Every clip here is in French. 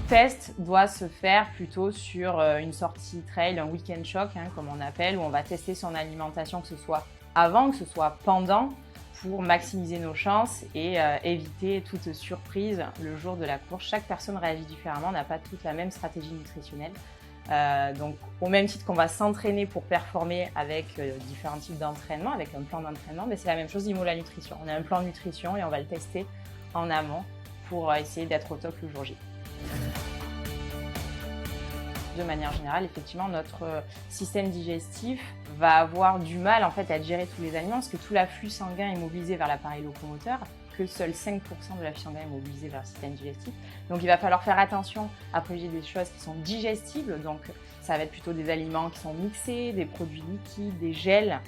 test doit se faire plutôt sur une sortie trail, un week-end choc, comme on appelle, où on va tester son alimentation, que ce soit avant, que ce soit pendant, pour maximiser nos chances et éviter toute surprise le jour de la course. Chaque personne réagit différemment, on n'a pas toute la même stratégie nutritionnelle. Donc, au même titre qu'on va s'entraîner pour performer avec différents types d'entraînement, avec un plan d'entraînement, mais c'est la même chose niveau de la nutrition. On a un plan de nutrition et on va le tester en amont pour essayer d'être au top le jour J. De manière générale, effectivement, notre système digestif va avoir du mal en fait, à gérer tous les aliments parce que tout l'afflux sanguin est mobilisé vers l'appareil locomoteur, que seuls 5% de l'afflux sanguin est mobilisé vers le système digestif. Donc il va falloir faire attention à privilégier des choses qui sont digestibles, donc ça va être plutôt des aliments qui sont mixés, des produits liquides, des gels,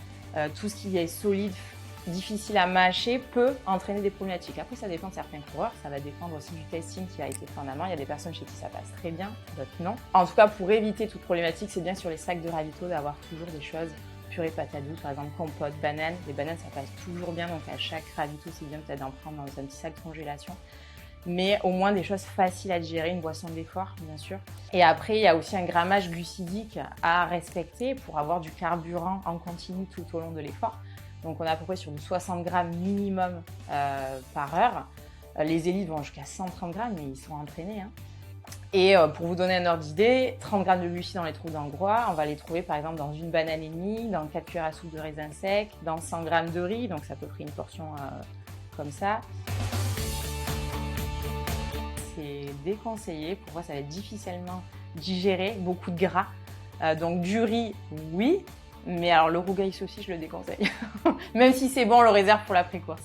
tout ce qui est solide, difficile à mâcher peut entraîner des problématiques. Après, ça dépend de certains coureurs, ça va dépendre aussi du testing qui a été fait en amont. Il y a des personnes chez qui ça passe très bien, d'autres non. En tout cas, pour éviter toute problématique, c'est bien sur les sacs de ravito d'avoir toujours des choses purée patate douce, par exemple compote, banane. Les bananes, ça passe toujours bien, donc à chaque ravito, c'est bien peut-être d'en prendre dans un petit sac de congélation. Mais au moins des choses faciles à digérer, une boisson d'effort, bien sûr. Et après, il y a aussi un grammage glucidique à respecter pour avoir du carburant en continu tout au long de l'effort. Donc on est à peu près sur du 60 grammes minimum par heure. Les élites vont jusqu'à 130 grammes, mais ils sont entraînés. Et pour vous donner un ordre d'idée, 30 grammes de glucides, on les trouve dans le gras. On va les trouver par exemple dans une banane et demie, dans 4 cuillères à soupe de raisin sec, dans 100 grammes de riz, donc c'est à peu près une portion comme ça. C'est déconseillé, pour moi ça va être difficilement digéré, beaucoup de gras. Donc du riz, oui. Mais alors le rougail aussi, je le déconseille. Même si c'est bon, on le réserve pour l'après-course.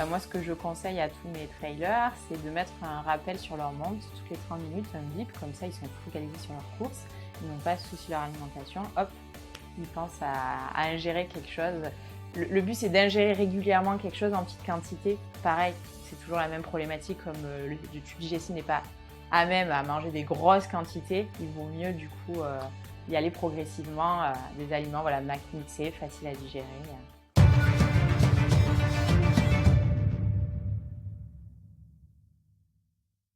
Moi, ce que je conseille à tous mes trailers, c'est de mettre un rappel sur leur montre toutes les 30 minutes, un bip, comme ça ils sont focalisés sur leur course, ils n'ont pas à se soucier de leur alimentation, hop, ils pensent à ingérer quelque chose. Le but, c'est d'ingérer régulièrement quelque chose en petite quantité. Pareil, c'est toujours la même problématique, comme le tube digestif n'est pas à même à manger des grosses quantités, il vaut mieux du coup y aller progressivement, des aliments mixés, faciles à digérer.